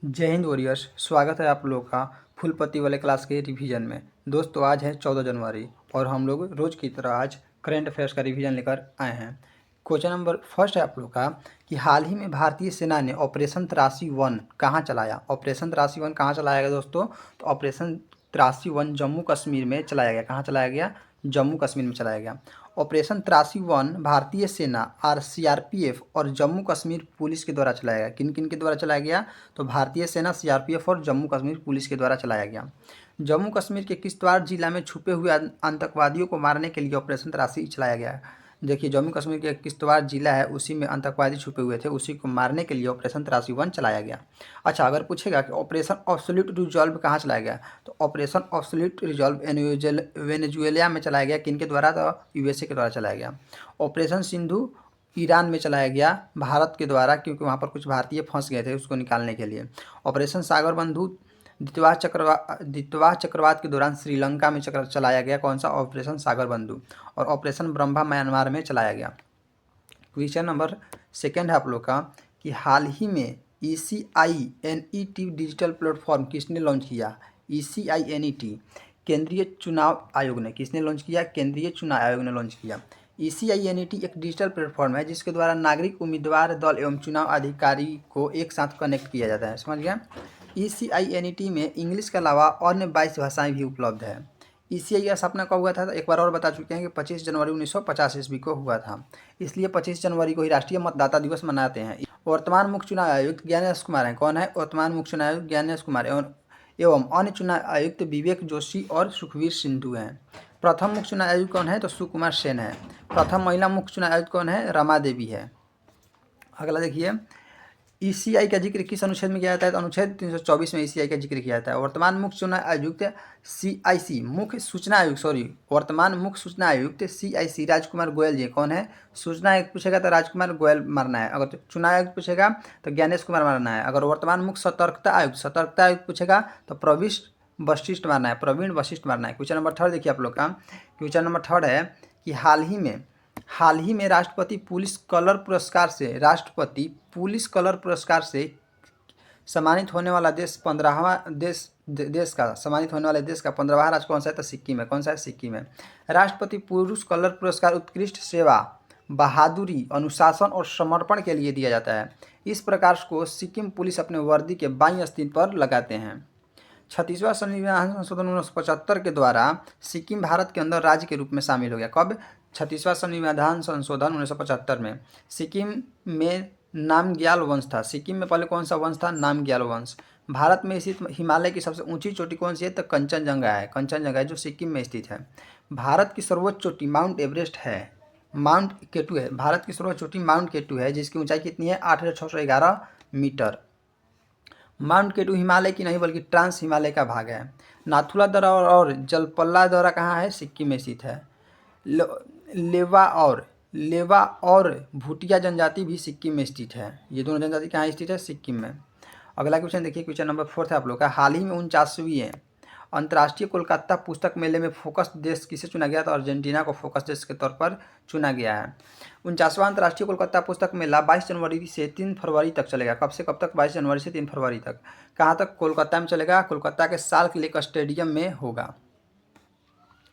जय हिंद वॉरियर्स। स्वागत है आप लोगों का फुल पत्ती वाले क्लास के रिवीजन में। दोस्तों आज है 14 जनवरी और हम लोग रोज़ की तरह आज करंट अफेयर्स का रिवीजन लेकर आए हैं। क्वेश्चन नंबर फर्स्ट है आप लोग का कि हाल ही में भारतीय सेना ने ऑपरेशन त्रासी 1 कहाँ चलाया। ऑपरेशन त्रासी 1 कहाँ चलाया गया दोस्तों? तो ऑपरेशन त्रासी 1 जम्मू कश्मीर में चलाया गया। कहाँ चलाया गया? जम्मू कश्मीर में चलाया गया। ऑपरेशन त्रासी 1 भारतीय सेना सीआरपीएफ और जम्मू कश्मीर पुलिस के द्वारा चलाया गया। किन किन के द्वारा चलाया गया? तो भारतीय सेना, सीआरपीएफ और जम्मू कश्मीर पुलिस के द्वारा चलाया गया। जम्मू कश्मीर के किश्तवाड़ जिला में छुपे हुए आतंकवादियों को मारने के लिए ऑपरेशन त्रासी चलाया गया। देखिए, जम्मू कश्मीर के किश्तवाड़ जिला है, उसी में आतंकवादी छुपे हुए थे, उसी को मारने के लिए ऑपरेशन त्रासी 1 चलाया गया। अच्छा, अगर पूछेगा कि ऑपरेशन एब्सोल्यूट रिजॉल्व कहाँ चलाया गया, तो ऑपरेशन एब्सोल्यूट रिजॉल्व वेनेजुएला में चलाया गया। किनके द्वारा? तो यूएसए के द्वारा चलाया गया। ऑपरेशन सिंधु ईरान में चलाया गया भारत के द्वारा, क्योंकि वहाँ पर कुछ भारतीय फंस गए थे, उसको निकालने के लिए। ऑपरेशन सागर बंधु द्वितीय चक्रवात के दौरान श्रीलंका में चलाया गया। कौन सा? ऑपरेशन सागर बंधु। और ऑपरेशन ब्रह्मा म्यांमार में चलाया गया। क्वेश्चन नंबर सेकंड है आप लोग का कि हाल ही में ECINET डिजिटल प्लेटफॉर्म किसने लॉन्च किया? ECINET केंद्रीय चुनाव आयोग ने। किसने लॉन्च किया? केंद्रीय चुनाव आयोग ने लॉन्च किया। ECINET एक डिजिटल प्लेटफॉर्म है जिसके द्वारा नागरिक, उम्मीदवार, दल एवं चुनाव अधिकारी को एक साथ कनेक्ट किया जाता है। समझ गया? ECINET में इंग्लिश के अलावा अन्य 22 भाषाएं भी उपलब्ध है। ECI का स्थापना कब हुआ था? तो एक बार और बता चुके हैं कि 25 जनवरी 1950 ईस्वी को हुआ था। इसलिए 25 जनवरी को ही राष्ट्रीय मतदाता दिवस मनाते हैं। वर्तमान मुख्य चुनाव आयुक्त ज्ञानेश कुमार हैं। कौन है वर्तमान मुख्य चुनाव आयुक्त? ज्ञानेश कुमार। एवं अन्य चुनाव आयुक्त विवेक जोशी और सुखवीर सिंधु हैं। प्रथम मुख्य चुनाव आयुक्त कौन है? तो सुकुमार सेन है। प्रथम महिला मुख्य चुनाव आयुक्त कौन है? रमा देवी है। अगला देखिए, ECI का जिक्र किस अनुच्छेद में किया जाता है? तो अनुच्छेद 324 में ECI का जिक्र किया जाता है। वर्तमान मुख्य चुनाव आयुक्त CIC मुख्य सूचना आयुक्त वर्तमान मुख्य सूचना आयुक्त CIC राजकुमार गोयल जी। कौन है? सूचना आयुक्त पूछेगा तो राजकुमार गोयल मारना है। अगर चुनाव आयुक्त पूछेगा तो ज्ञानेश कुमार मारना है। अगर वर्तमान मुख्य सतर्कता आयुक्त पूछेगा तो प्रविष्ट वशिष्ठ मारना है, प्रवीण वशिष्ठ मारना है। क्वेश्चन नंबर थर्ड देखिए आप लोग का। क्वेश्चन नंबर थर्ड है कि हाल ही में राष्ट्रपति पुलिस कलर पुरस्कार से सम्मानित होने वाला देश 15वां देश का सम्मानित होने वाले देश का 15वां राज्य कौन सा है? तो सिक्किम है। कौन सा है? सिक्किम है। राष्ट्रपति पुरुष कलर पुरस्कार उत्कृष्ट सेवा, बहादुरी, अनुशासन और समर्पण के लिए दिया जाता है। इस प्रकार को सिक्किम पुलिस अपने वर्दी के बाईं आस्तीन पर लगाते हैं। 36वां संविधान संशोधन 1975 के द्वारा सिक्किम भारत के अंदर राज्य के रूप में शामिल हो गया। कब? 36वां संविधान संशोधन 1975 में। सिक्किम में नामग्याल वंश था। सिक्किम में पहले कौन सा वंश था? नामग्याल वंश। भारत में स्थित हिमालय की सबसे ऊंची चोटी कौन सी है? तो कंचनजंगा है। कंचनजंगा है जो सिक्किम में स्थित है। भारत की सर्वोच्च चोटी माउंट एवरेस्ट है। माउंट केटू है। भारत की सर्वोच्च चोटी माउंट केटू है, जिसकी ऊंचाई कितनी है? 8611 मीटर। माउंट केटू हिमालय की नहीं बल्कि ट्रांस हिमालय का भाग है। नाथुला दर्रा और जलपल्ला दर्रा कहाँ है? सिक्किम में स्थित है। लेवा और भूटिया जनजाति भी सिक्किम में स्थित है। ये दोनों जनजाति कहाँ स्थित है? सिक्किम में। अगला क्वेश्चन देखिए, क्वेश्चन नंबर 4 है आप लोग का। हाल ही में 49वीं अंतर्राष्ट्रीय कोलकाता पुस्तक मेले में फोकस देश किसे चुना गया? तो अर्जेंटीना को फोकस देश के तौर पर चुना गया है। 49वां अंतर्राष्ट्रीय कोलकाता पुस्तक मेला 22 जनवरी से 3 फरवरी तक चलेगा। कब से कब तक? 22 जनवरी से 3 फरवरी तक। कहाँ तक? कोलकाता में चलेगा। कोलकाता के साल्ट लेक स्टेडियम में होगा,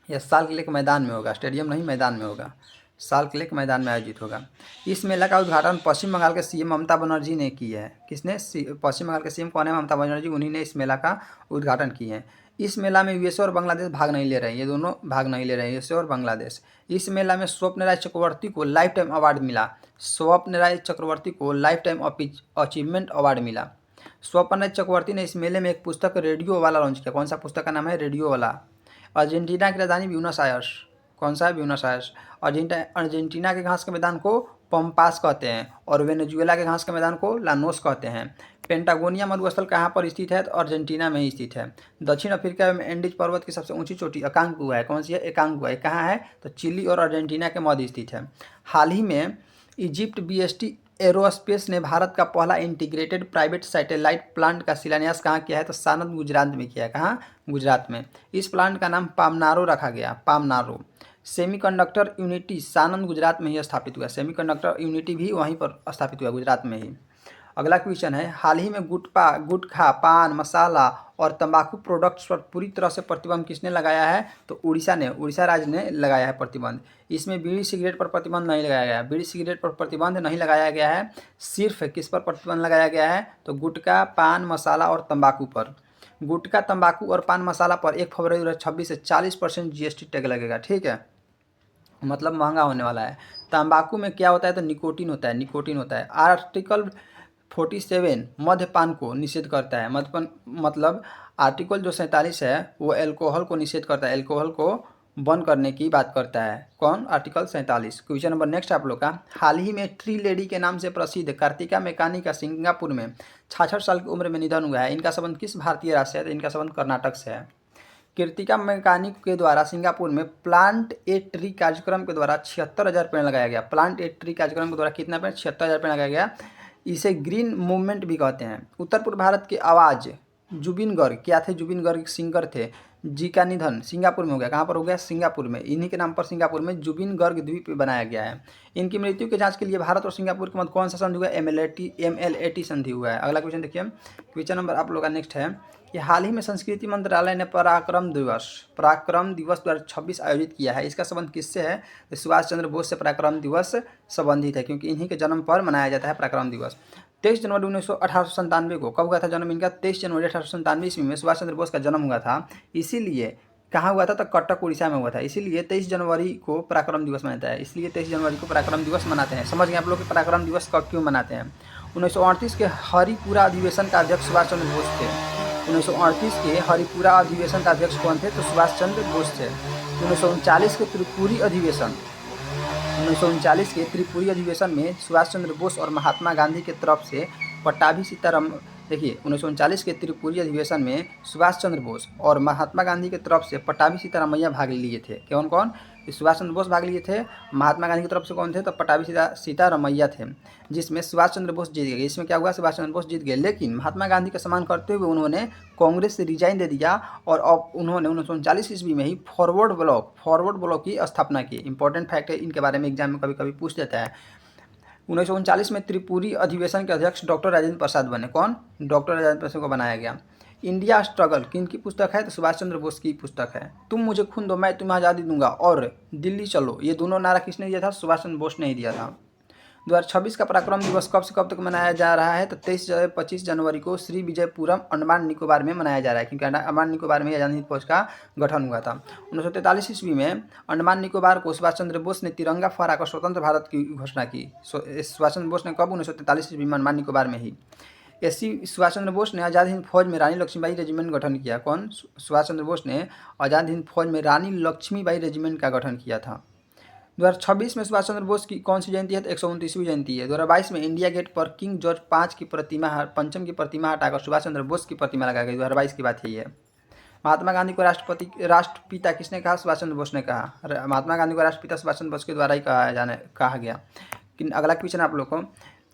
या साल्ट लेक मैदान में होगा। स्टेडियम नहीं, मैदान में होगा। साल्ट लेक मैदान में आयोजित होगा। इस मेला का उद्घाटन पश्चिम बंगाल के CM ममता बनर्जी ने की है। किसने? पश्चिम बंगाल के CM कौन है? ममता बनर्जी। उन्हीं ने इस मेला का उद्घाटन किए हैं। इस मेला में यूएसए और बांग्लादेश भाग नहीं ले रहे हैं। ये दोनों भाग नहीं ले रहे हैं, यूएसए और बांग्लादेश। इस मेला में स्वप्न राय चक्रवर्ती को लाइफ टाइम अवार्ड मिला। स्वप्न राय चक्रवर्ती को लाइफ टाइम अचीवमेंट अवार्ड मिला। स्वप्न राय चक्रवर्ती ने इस मेले में एक पुस्तक रेडियो वाला लॉन्च किया। कौन सा पुस्तक का नाम है? रेडियो वाला। अर्जेंटीना की राजधानी ब्यूनस आयर्स। कौन सा है? Buenos Aires. अर्जेंटीना के घास के मैदान को पम्पास कहते हैं और वेनेजुएला के घास के मैदान को लानोस कहते हैं। पेंटागोनिया मरुस्थल कहाँ पर स्थित है? तो अर्जेंटीना में ही स्थित है। दक्षिण अफ्रीका में एंडीज पर्वत की सबसे ऊंची चोटी अकांगुआ है। कौन सी है? एकांगुआ। कहाँ है? तो चिली और अर्जेंटीना के मध्य स्थित है। हाल ही में इजिप्ट BST एरोस्पेस ने भारत का पहला इंटीग्रेटेड प्राइवेट सैटेलाइट प्लांट का शिलान्यास कहाँ किया है? तो सानंद गुजरात में किया है। कहाँ? गुजरात में। इस प्लांट का नाम पामनारो रखा गया। पामनारो। सेमीकंडक्टर यूनिटी सानंद गुजरात में ही स्थापित हुआ। सेमीकंडक्टर यूनिटी भी वहीं पर स्थापित हुआ, गुजरात में ही। अगला क्वेश्चन है, हाल ही में गुटखा, पान मसाला और तंबाकू प्रोडक्ट्स पर पूरी तरह से प्रतिबंध किसने लगाया है? तो उड़ीसा राज्य ने लगाया है प्रतिबंध। इसमें बीड़ी सिगरेट पर प्रतिबंध नहीं लगाया गया है। बीड़ी सिगरेट पर प्रतिबंध नहीं लगाया गया है, सिर्फ किस पर प्रतिबंध लगाया गया है? तो गुटखा, पान मसाला और तंबाकू पर। गुटखा, तंबाकू और पान मसाला पर 1 फरवरी 2026 से 40% GST टैग लगेगा। ठीक है, मतलब महंगा होने वाला है। तंबाकू में क्या होता है? तो निकोटीन होता है। आर्टिकल 47 मद्यपान को निषेध करता है। मद्यपान मतलब आर्टिकल जो 47 है वो अल्कोहल को निषेध करता है, अल्कोहल को बंद करने की बात करता है। कौन? आर्टिकल 47। क्वेश्चन नंबर नेक्स्ट आप लोग का, हाल ही में ट्री लेडी के नाम से प्रसिद्ध कार्तिका मैकानी का सिंगापुर में 66 साल की उम्र में निधन हुआ है। इनका संबंध किस भारतीय राज्य से है? तो इनका संबंध कर्नाटक से है। कृतिका मैकानिक के द्वारा सिंगापुर में प्लांट ए ट्री कार्यक्रम के द्वारा 76,000 पेड़ लगाया गया। प्लांट ए ट्री कार्यक्रम के द्वारा कितना पेड़? 76,000 पेड़ लगाया गया। इसे ग्रीन मूवमेंट भी कहते हैं। उत्तर पूर्व भारत के आवाज़ जुबिन गर्ग क्या थे? जुबिन गर्ग सिंगर थे। जी का निधन सिंगापुर में हो गया। कहाँ पर हो गया? सिंगापुर में। इन्हीं के नाम पर सिंगापुर में जुबिन गर्ग द्वीप बनाया गया है। इनकी मृत्यु की जांच के लिए भारत और सिंगापुर के मध्य कौन सा संधि हुआ? MLAT संधि हुआ है। अगला क्वेश्चन देखिए, क्वेश्चन नंबर आप लोग का नेक्स्ट है कि हाल ही में संस्कृति मंत्रालय ने पराक्रम दिवस 2026 आयोजित किया है। इसका संबंध किससे है? तो सुभाष चंद्र बोस से पराक्रम दिवस संबंधित है, क्योंकि इन्हीं के जन्म पर मनाया जाता है पराक्रम दिवस। 23 जनवरी 1897 को कब हुआ था जन्म इनका? 23 जनवरी 1897 ईस्वी में सुभाष चंद्र बोस का जन्म हुआ था। इसीलिए कहाँ हुआ था? तो कटक उड़ीसा में हुआ था। इसीलिए 23 जनवरी को पराक्रम दिवस मनाता है। इसलिए 23 जनवरी को पराक्रम दिवस मनाते हैं। समझ गए आप लोग कि पराक्रम दिवस कब क्यों मनाते हैं? 1938 के हरिपुरा अधिवेशन का अध्यक्ष सुभाष चंद्र बोस थे। 1938 के हरिपुरा अधिवेशन का अध्यक्ष कौन थे? तो सुभाष चंद्र बोस थे। 1939 के त्रिपुरी अधिवेशन में सुभाष चंद्र बोस और महात्मा गांधी के तरफ से पट्टाभी सीताराम देखिए 1939 के त्रिपुरी अधिवेशन में सुभाष चंद्र बोस और महात्मा गांधी की तरफ से पट्टाभी सीतारामैया भाग लिए थे। कौन कौन? सुभाष चंद्र बोस भाग लिए थे। महात्मा गांधी की तरफ से कौन थे? तो पट्टाभी सीतारामैया थे, जिसमें सुभाष चंद्र बोस जीत गए। इसमें क्या हुआ? सुभाष चंद्र बोस जीत गए, लेकिन महात्मा गांधी का सम्मान करते हुए उन्होंने कांग्रेस से रिजाइन दे दिया और अब उन्होंने 1939 ईस्वी में ही फॉरवर्ड ब्लॉक की स्थापना की। इंपॉर्टेंट फैक्ट है, इनके बारे में एग्जाम में कभी कभी पूछ देता है। 1939 में त्रिपुरी अधिवेशन के अध्यक्ष डॉक्टर राजेंद्र प्रसाद बने। कौन? डॉक्टर राजेंद्र प्रसाद को बनाया गया। इंडिया स्ट्रगल किन की पुस्तक है? तो सुभाष चंद्र बोस की पुस्तक है। तुम मुझे खून दो मैं तुम्हें आज़ादी दूंगा और दिल्ली चलो, ये दोनों नारा किसने दिया था? सुभाष चंद्र बोस ने ही दिया था। 2026 का पराक्रम दिवस कब से कब तक मनाया जा रहा है? तो 25 जनवरी को श्री विजयपुरम अंडमान निकोबार में मनाया जा रहा है, क्योंकि अंडमान निकोबार में आज़ाद हिंद फौज का गठन हुआ था। 1943 ईस्वी में अंडमान निकोबार को सुभाष चंद्र बोस ने तिरंगा फहराकर स्वतंत्र भारत की घोषणा की। सुभाष चंद्र बोस ने कब? 1943 ईस्वी में अंडमान निकोबार में ही। सुभाष चंद्र बोस ने आज़ाद हिंद फौज में रानी लक्ष्मीबाई रेजिमेंट गठन किया। कौन? सुभाष चंद्र बोस ने आज़ाद हिंद फौज में रानी लक्ष्मीबाई रेजिमेंट का गठन किया था। 2026 में सुभाष चंद्र बोस की कौन सी जयंती है? तो 129वीं जयंती है। 2022 में इंडिया गेट पर किंग जॉर्ज पंचम की प्रतिमा हटाकर सुभाष चंद्र बोस की प्रतिमा लगाई गई। 2022 की बात यही है। महात्मा गांधी को राष्ट्रपिता किसने कहा? सुभाष चंद्र बोस ने कहा। महात्मा गांधी को राष्ट्रपिता सुभाष चंद्र बोस के द्वारा ही कहा गया। अगला क्वेश्चन आप लोग को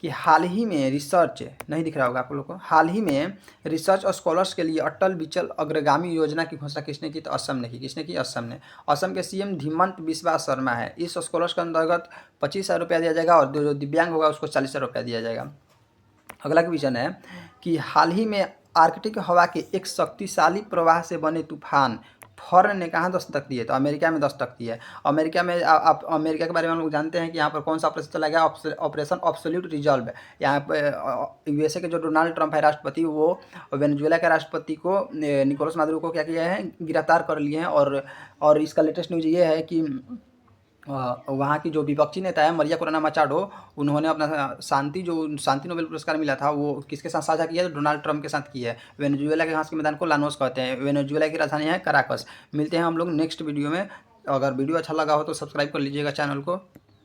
कि हाल ही में रिसर्च नहीं दिख रहा होगा आप लोग को, हाल ही में रिसर्च और स्कॉलर्स के लिए अटल बिचल अग्रगामी योजना की घोषणा किसने की? तो असम ने की। किसने की? असम ने। असम के CM हिमंत बिस्वा शर्मा है। इस स्कॉलर्स के अंतर्गत 25,000 रुपया दिया जाएगा और जो दिव्यांग होगा उसको 40,000 रुपया दिया जाएगा। अगला क्वेश्चन है कि हाल ही में आर्कटिक हवा के एक शक्तिशाली प्रवाह से बने तूफान फॉरेन ने कहाँ दस्तक दी है? तो अमेरिका में दस्तक दी है। अमेरिका में आप अमेरिका के बारे में हम लोग जानते हैं कि यहाँ पर कौन सा ऑपरेशन चला गया? Operation absolute resolve. यहाँ पर USA के जो डोनाल्ड ट्रंप है राष्ट्रपति, वो वेनेजुएला के राष्ट्रपति को निकोलस मादुरो को क्या किया है? गिरफ्तार कर लिए हैं। और इसका लेटेस्ट न्यूज़ ये है कि वहाँ की जो विपक्षी नेता है मरिया कोरोना मचाडो, उन्होंने अपना शांति नोबेल पुरस्कार मिला था वो किसके साथ साझा किया? तो डोनाल्ड ट्रंप के साथ किया है। वेनेजुएला के घास के मैदान को लानोस कहते हैं। वेनेजुएला की राजधानी है कराकस। मिलते हैं हम लोग नेक्स्ट वीडियो में। अगर वीडियो अच्छा लगा हो तो सब्सक्राइब कर लीजिएगा चैनल को।